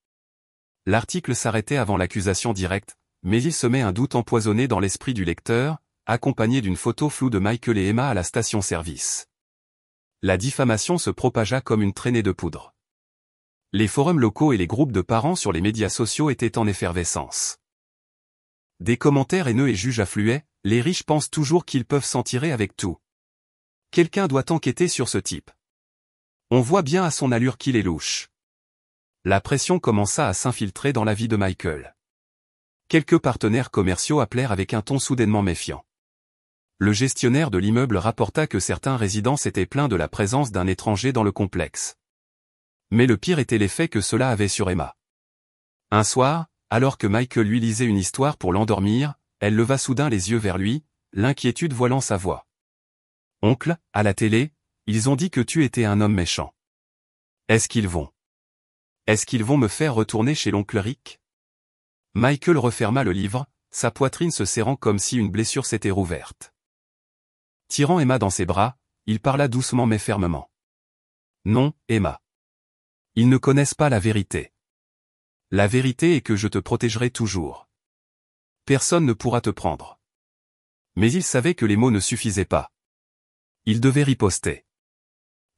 L'article s'arrêtait avant l'accusation directe, mais il semait un doute empoisonné dans l'esprit du lecteur, accompagné d'une photo floue de Michael et Emma à la station-service. La diffamation se propagea comme une traînée de poudre. Les forums locaux et les groupes de parents sur les médias sociaux étaient en effervescence. Des commentaires haineux et juges affluaient, les riches pensent toujours qu'ils peuvent s'en tirer avec tout. Quelqu'un doit enquêter sur ce type. On voit bien à son allure qu'il est louche. La pression commença à s'infiltrer dans la vie de Michael. Quelques partenaires commerciaux appelèrent avec un ton soudainement méfiant. Le gestionnaire de l'immeuble rapporta que certains résidents s'étaient plaints de la présence d'un étranger dans le complexe. Mais le pire était l'effet que cela avait sur Emma. Un soir, alors que Michael lui lisait une histoire pour l'endormir, elle leva soudain les yeux vers lui, l'inquiétude voilant sa voix. « Oncle, à la télé, ils ont dit que tu étais un homme méchant. Est-ce qu'ils vont me faire retourner chez l'oncle Rick ?» Michael referma le livre, sa poitrine se serrant comme si une blessure s'était rouverte. Tirant Emma dans ses bras, il parla doucement mais fermement. « Non, Emma. Ils ne connaissent pas la vérité. La vérité est que je te protégerai toujours. Personne ne pourra te prendre. » Mais il savait que les mots ne suffisaient pas. Il devait riposter.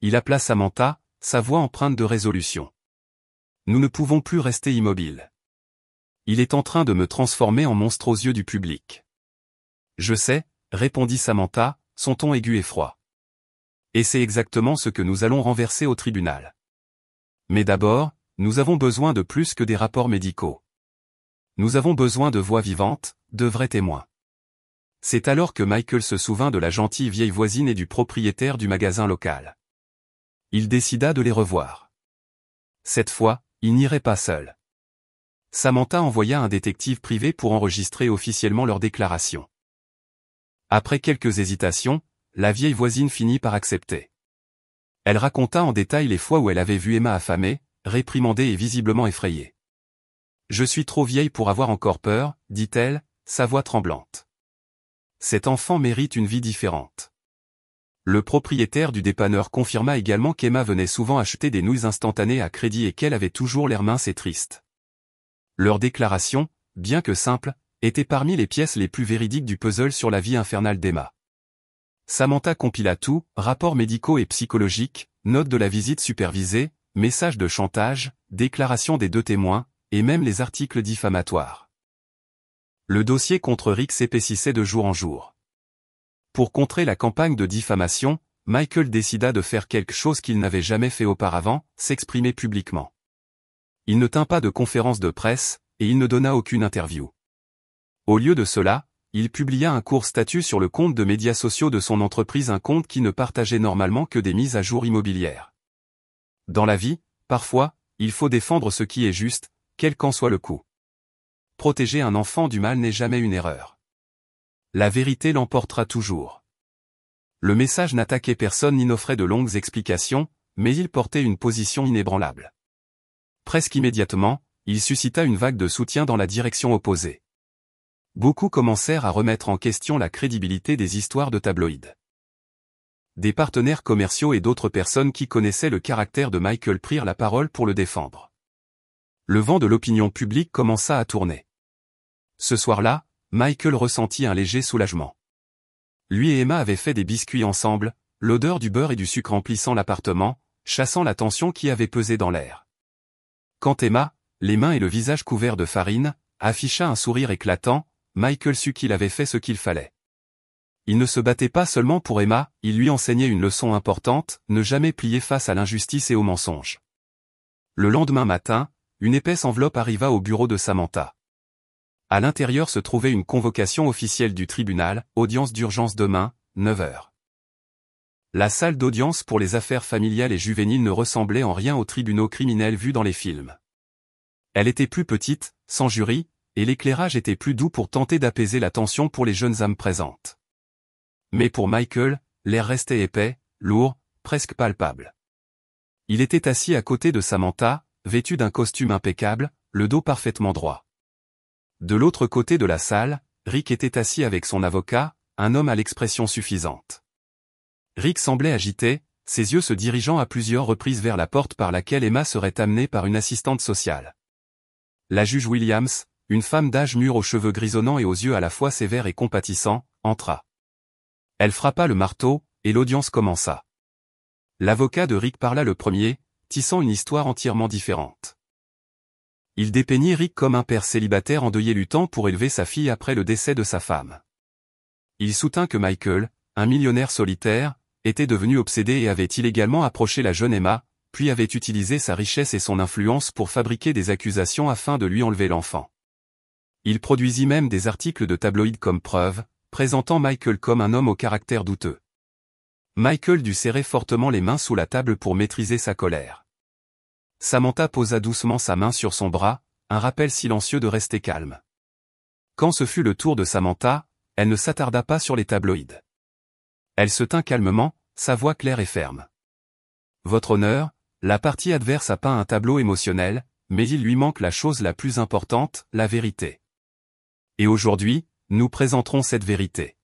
Il appela Samantha, sa voix empreinte de résolution. « Nous ne pouvons plus rester immobiles. Il est en train de me transformer en monstre aux yeux du public. »« Je sais, » répondit Samantha, son ton aigu et froid. « Et c'est exactement ce que nous allons renverser au tribunal. Mais d'abord, nous avons besoin de plus que des rapports médicaux. Nous avons besoin de voix vivantes, de vrais témoins. » C'est alors que Michael se souvint de la gentille vieille voisine et du propriétaire du magasin local. Il décida de les revoir. Cette fois, il n'irait pas seul. Samantha envoya un détective privé pour enregistrer officiellement leur déclaration. Après quelques hésitations, la vieille voisine finit par accepter. Elle raconta en détail les fois où elle avait vu Emma affamée, réprimandée et visiblement effrayée. « Je suis trop vieille pour avoir encore peur, » dit-elle, sa voix tremblante. Cet enfant mérite une vie différente. Le propriétaire du dépanneur confirma également qu'Emma venait souvent acheter des nouilles instantanées à crédit et qu'elle avait toujours l'air mince et triste. Leur déclaration, bien que simple, était parmi les pièces les plus véridiques du puzzle sur la vie infernale d'Emma. Samantha compila tout, rapports médicaux et psychologiques, notes de la visite supervisée, messages de chantage, déclarations des deux témoins, et même les articles diffamatoires. Le dossier contre Rick s'épaississait de jour en jour. Pour contrer la campagne de diffamation, Michael décida de faire quelque chose qu'il n'avait jamais fait auparavant, s'exprimer publiquement. Il ne tint pas de conférence de presse, et il ne donna aucune interview. Au lieu de cela, il publia un court statut sur le compte de médias sociaux de son entreprise, un compte qui ne partageait normalement que des mises à jour immobilières. Dans la vie, parfois, il faut défendre ce qui est juste, quel qu'en soit le coût. Protéger un enfant du mal n'est jamais une erreur. La vérité l'emportera toujours. Le message n'attaquait personne ni n'offrait de longues explications, mais il portait une position inébranlable. Presque immédiatement, il suscita une vague de soutien dans la direction opposée. Beaucoup commencèrent à remettre en question la crédibilité des histoires de tabloïds. Des partenaires commerciaux et d'autres personnes qui connaissaient le caractère de Michael prirent la parole pour le défendre. Le vent de l'opinion publique commença à tourner. Ce soir-là, Michael ressentit un léger soulagement. Lui et Emma avaient fait des biscuits ensemble, l'odeur du beurre et du sucre emplissant l'appartement, chassant la tension qui avait pesé dans l'air. Quand Emma, les mains et le visage couverts de farine, afficha un sourire éclatant, Michael sut qu'il avait fait ce qu'il fallait. Il ne se battait pas seulement pour Emma, il lui enseignait une leçon importante, ne jamais plier face à l'injustice et au mensonge. Le lendemain matin, une épaisse enveloppe arriva au bureau de Samantha. À l'intérieur se trouvait une convocation officielle du tribunal, audience d'urgence demain, 9 h. La salle d'audience pour les affaires familiales et juvéniles ne ressemblait en rien aux tribunaux criminels vus dans les films. Elle était plus petite, sans jury, et l'éclairage était plus doux pour tenter d'apaiser la tension pour les jeunes âmes présentes. Mais pour Michael, l'air restait épais, lourd, presque palpable. Il était assis à côté de Samantha, vêtu d'un costume impeccable, le dos parfaitement droit. De l'autre côté de la salle, Rick était assis avec son avocat, un homme à l'expression suffisante. Rick semblait agité, ses yeux se dirigeant à plusieurs reprises vers la porte par laquelle Emma serait amenée par une assistante sociale. La juge Williams, une femme d'âge mûr aux cheveux grisonnants et aux yeux à la fois sévères et compatissants, entra. Elle frappa le marteau, et l'audience commença. L'avocat de Rick parla le premier, tissant une histoire entièrement différente. Il dépeignit Rick comme un père célibataire endeuillé luttant pour élever sa fille après le décès de sa femme. Il soutint que Michael, un millionnaire solitaire, était devenu obsédé et avait illégalement approché la jeune Emma, puis avait utilisé sa richesse et son influence pour fabriquer des accusations afin de lui enlever l'enfant. Il produisit même des articles de tabloïds comme preuve, présentant Michael comme un homme au caractère douteux. Michael dut serrer fortement les mains sous la table pour maîtriser sa colère. Samantha posa doucement sa main sur son bras, un rappel silencieux de rester calme. Quand ce fut le tour de Samantha, elle ne s'attarda pas sur les tabloïds. Elle se tint calmement, sa voix claire et ferme. Votre honneur, la partie adverse a peint un tableau émotionnel, mais il lui manque la chose la plus importante, la vérité. Et aujourd'hui, nous présenterons cette vérité.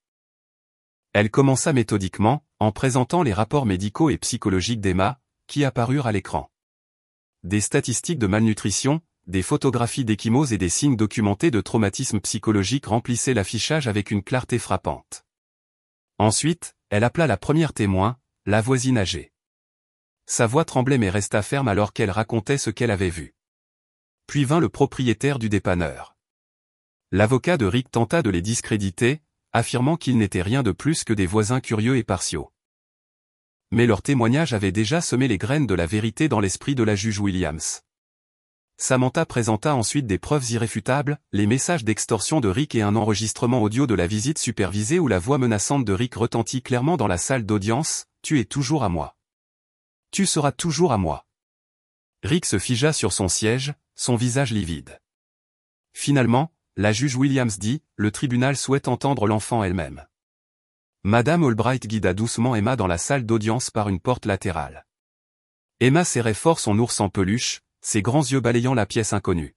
Elle commença méthodiquement, en présentant les rapports médicaux et psychologiques d'Emma, qui apparurent à l'écran. Des statistiques de malnutrition, des photographies d'ecchymose et des signes documentés de traumatisme psychologique remplissaient l'affichage avec une clarté frappante. Ensuite, elle appela la première témoin, la voisine âgée. Sa voix tremblait mais resta ferme alors qu'elle racontait ce qu'elle avait vu. Puis vint le propriétaire du dépanneur. L'avocat de Rick tenta de les discréditer, affirmant qu'ils n'étaient rien de plus que des voisins curieux et partiaux. Mais leur témoignage avait déjà semé les graines de la vérité dans l'esprit de la juge Williams. Samantha présenta ensuite des preuves irréfutables, les messages d'extorsion de Rick et un enregistrement audio de la visite supervisée où la voix menaçante de Rick retentit clairement dans la salle d'audience, « Tu es toujours à moi. Tu seras toujours à moi. » Rick se figea sur son siège, son visage livide. Finalement, la juge Williams dit, « Le tribunal souhaite entendre l'enfant elle-même. » Madame Albright guida doucement Emma dans la salle d'audience par une porte latérale. Emma serrait fort son ours en peluche, ses grands yeux balayant la pièce inconnue.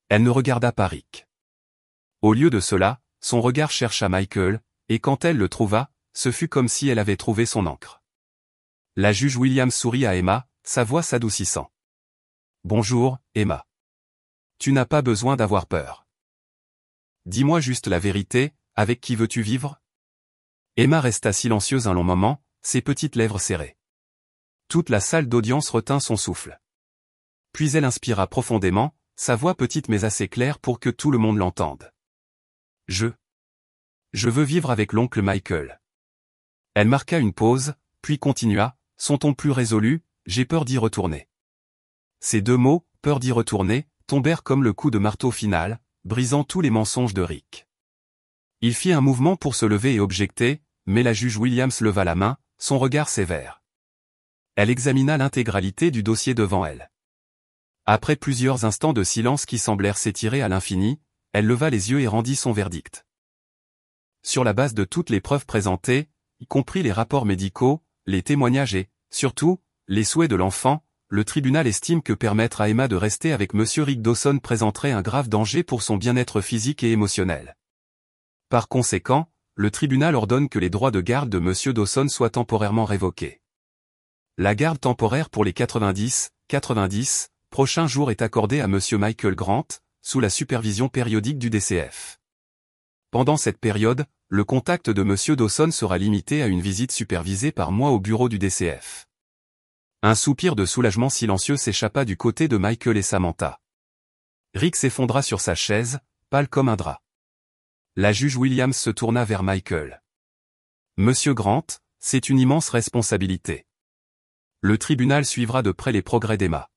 Elle ne regarda pas Rick. Au lieu de cela, son regard chercha Michael, et quand elle le trouva, ce fut comme si elle avait trouvé son encre. La juge Williams sourit à Emma, sa voix s'adoucissant. « Bonjour, Emma. Tu n'as pas besoin d'avoir peur. Dis-moi juste la vérité, avec qui veux-tu vivre ?» Emma resta silencieuse un long moment, ses petites lèvres serrées. Toute la salle d'audience retint son souffle. Puis elle inspira profondément, sa voix petite mais assez claire pour que tout le monde l'entende. Je veux vivre avec l'oncle Michael. Elle marqua une pause, puis continua, son ton plus résolu, j'ai peur d'y retourner. Ces deux mots, peur d'y retourner, tombèrent comme le coup de marteau final, brisant tous les mensonges de Rick. Il fit un mouvement pour se lever et objecter, mais la juge Williams leva la main, son regard sévère. Elle examina l'intégralité du dossier devant elle. Après plusieurs instants de silence qui semblèrent s'étirer à l'infini, elle leva les yeux et rendit son verdict. Sur la base de toutes les preuves présentées, y compris les rapports médicaux, les témoignages et, surtout, les souhaits de l'enfant, le tribunal estime que permettre à Emma de rester avec M. Rick Dawson présenterait un grave danger pour son bien-être physique et émotionnel. Par conséquent, le tribunal ordonne que les droits de garde de M. Dawson soient temporairement révoqués. La garde temporaire pour les 90 prochains jours est accordée à M. Michael Grant, sous la supervision périodique du DCF. Pendant cette période, le contact de M. Dawson sera limité à une visite supervisée par mois au bureau du DCF. Un soupir de soulagement silencieux s'échappa du côté de Michael et Samantha. Rick s'effondra sur sa chaise, pâle comme un drap. La juge Williams se tourna vers Michael. « Monsieur Grant, c'est une immense responsabilité. Le tribunal suivra de près les progrès d'Emma.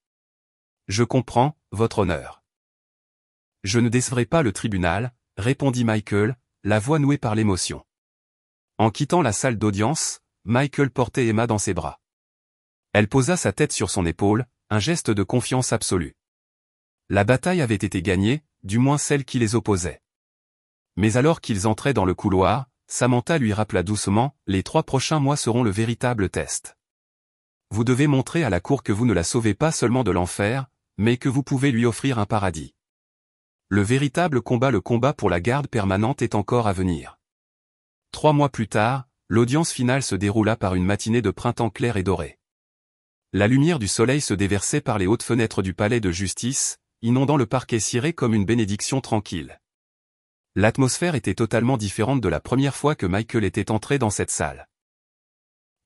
Je comprends, votre honneur. » « Je ne décevrai pas le tribunal, » répondit Michael, la voix nouée par l'émotion. En quittant la salle d'audience, Michael portait Emma dans ses bras. Elle posa sa tête sur son épaule, un geste de confiance absolue. La bataille avait été gagnée, du moins celle qui les opposait. Mais alors qu'ils entraient dans le couloir, Samantha lui rappela doucement, « Les 3 prochains mois seront le véritable test. Vous devez montrer à la cour que vous ne la sauvez pas seulement de l'enfer, mais que vous pouvez lui offrir un paradis. Le véritable combat, le combat pour la garde permanente est encore à venir. » 3 mois plus tard, l'audience finale se déroula par une matinée de printemps claire et dorée. La lumière du soleil se déversait par les hautes fenêtres du palais de justice, inondant le parquet ciré comme une bénédiction tranquille. L'atmosphère était totalement différente de la première fois que Michael était entré dans cette salle.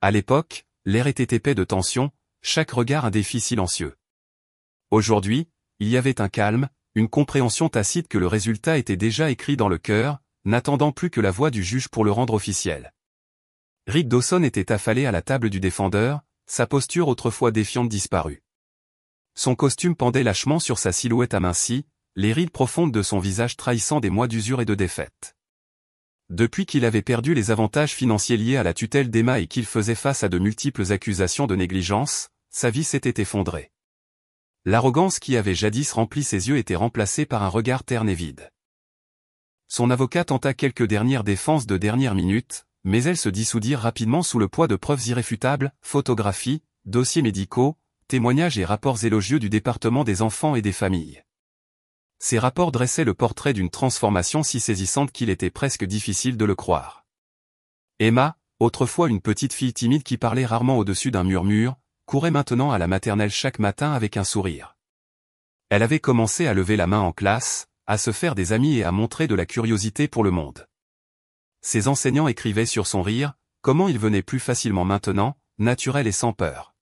À l'époque, l'air était épais de tension, chaque regard un défi silencieux. Aujourd'hui, il y avait un calme, une compréhension tacite que le résultat était déjà écrit dans le cœur, n'attendant plus que la voix du juge pour le rendre officiel. Rick Dawson était affalé à la table du défendeur, sa posture autrefois défiante disparue. Son costume pendait lâchement sur sa silhouette amincie, les rides profondes de son visage trahissant des mois d'usure et de défaite. Depuis qu'il avait perdu les avantages financiers liés à la tutelle d'Emma et qu'il faisait face à de multiples accusations de négligence, sa vie s'était effondrée. L'arrogance qui avait jadis rempli ses yeux était remplacée par un regard terne et vide. Son avocat tenta quelques dernières défenses de dernière minute, mais elles se dissoudirent rapidement sous le poids de preuves irréfutables, photographies, dossiers médicaux, témoignages et rapports élogieux du département des enfants et des familles. Ces rapports dressaient le portrait d'une transformation si saisissante qu'il était presque difficile de le croire. Emma, autrefois une petite fille timide qui parlait rarement au-dessus d'un murmure, courait maintenant à la maternelle chaque matin avec un sourire. Elle avait commencé à lever la main en classe, à se faire des amis et à montrer de la curiosité pour le monde. Ses enseignants écrivaient sur son rire, comment il venait plus facilement maintenant, naturel et sans peur.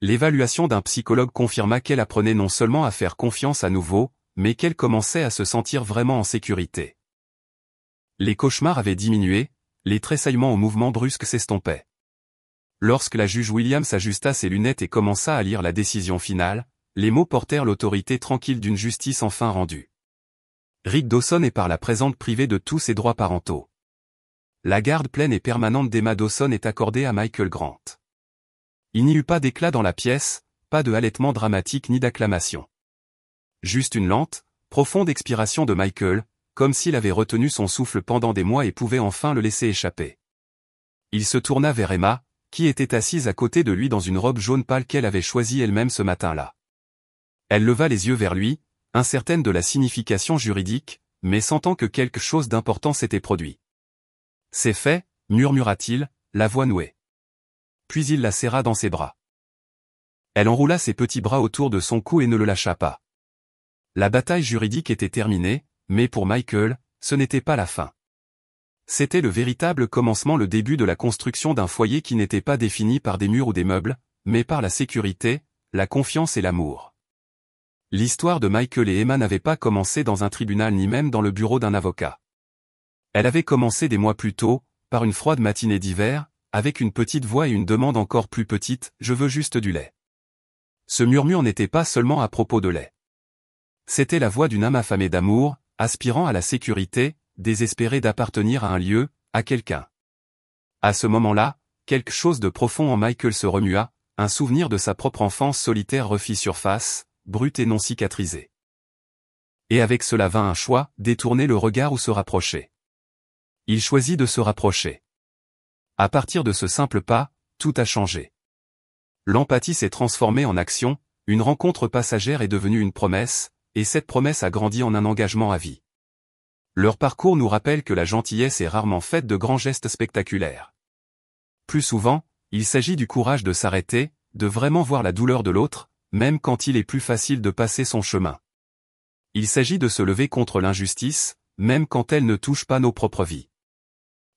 L'évaluation d'un psychologue confirma qu'elle apprenait non seulement à faire confiance à nouveau, mais qu'elle commençait à se sentir vraiment en sécurité. Les cauchemars avaient diminué, les tressaillements aux mouvements brusques s'estompaient. Lorsque la juge Williams ajusta ses lunettes et commença à lire la décision finale, les mots portèrent l'autorité tranquille d'une justice enfin rendue. Rick Dawson est par la présente privé de tous ses droits parentaux. La garde pleine et permanente d'Emma Dawson est accordée à Michael Grant. Il n'y eut pas d'éclat dans la pièce, pas de halètement dramatique ni d'acclamation. Juste une lente, profonde expiration de Michael, comme s'il avait retenu son souffle pendant des mois et pouvait enfin le laisser échapper. Il se tourna vers Emma, qui était assise à côté de lui dans une robe jaune pâle qu'elle avait choisie elle-même ce matin-là. Elle leva les yeux vers lui, incertaine de la signification juridique, mais sentant que quelque chose d'important s'était produit. « C'est fait », murmura-t-il, la voix nouée. Puis il la serra dans ses bras. Elle enroula ses petits bras autour de son cou et ne le lâcha pas. La bataille juridique était terminée, mais pour Michael, ce n'était pas la fin. C'était le véritable commencement, le début de la construction d'un foyer qui n'était pas défini par des murs ou des meubles, mais par la sécurité, la confiance et l'amour. L'histoire de Michael et Emma n'avait pas commencé dans un tribunal ni même dans le bureau d'un avocat. Elle avait commencé des mois plus tôt, par une froide matinée d'hiver, avec une petite voix et une demande encore plus petite, « Je veux juste du lait ». Ce murmure n'était pas seulement à propos de lait. C'était la voix d'une âme affamée d'amour, aspirant à la sécurité, désespérée d'appartenir à un lieu, à quelqu'un. À ce moment-là, quelque chose de profond en Michael se remua, un souvenir de sa propre enfance solitaire refit surface, brut et non cicatrisé. Et avec cela vint un choix, détourner le regard ou se rapprocher. Il choisit de se rapprocher. À partir de ce simple pas, tout a changé. L'empathie s'est transformée en action, une rencontre passagère est devenue une promesse, et cette promesse a grandi en un engagement à vie. Leur parcours nous rappelle que la gentillesse est rarement faite de grands gestes spectaculaires. Plus souvent, il s'agit du courage de s'arrêter, de vraiment voir la douleur de l'autre, même quand il est plus facile de passer son chemin. Il s'agit de se lever contre l'injustice, même quand elle ne touche pas nos propres vies.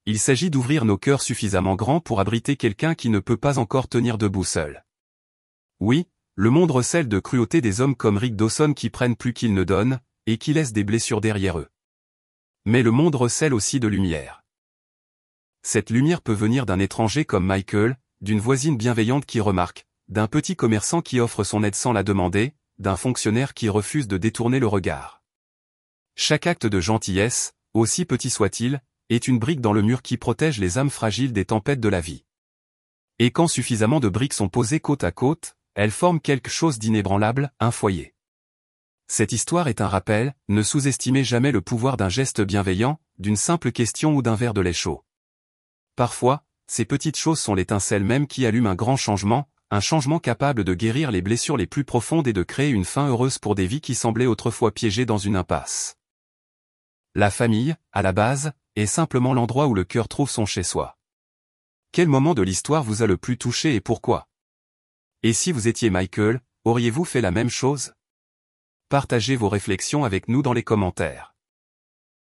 Il s'agit d'ouvrir nos cœurs suffisamment grands pour abriter quelqu'un qui ne peut pas encore tenir debout seul. Oui, le monde recèle de cruauté des hommes comme Rick Dawson qui prennent plus qu'ils ne donnent, et qui laissent des blessures derrière eux. Mais le monde recèle aussi de lumière. Cette lumière peut venir d'un étranger comme Michael, d'une voisine bienveillante qui remarque, d'un petit commerçant qui offre son aide sans la demander, d'un fonctionnaire qui refuse de détourner le regard. Chaque acte de gentillesse, aussi petit soit-il, est une brique dans le mur qui protège les âmes fragiles des tempêtes de la vie. Et quand suffisamment de briques sont posées côte à côte, elles forment quelque chose d'inébranlable, un foyer. Cette histoire est un rappel, ne sous-estimez jamais le pouvoir d'un geste bienveillant, d'une simple question ou d'un verre de lait chaud. Parfois, ces petites choses sont l'étincelle même qui allume un grand changement, un changement capable de guérir les blessures les plus profondes et de créer une fin heureuse pour des vies qui semblaient autrefois piégées dans une impasse. La famille, à la base, est simplement l'endroit où le cœur trouve son chez-soi. Quel moment de l'histoire vous a le plus touché et pourquoi? Et si vous étiez Michael, auriez-vous fait la même chose? Partagez vos réflexions avec nous dans les commentaires.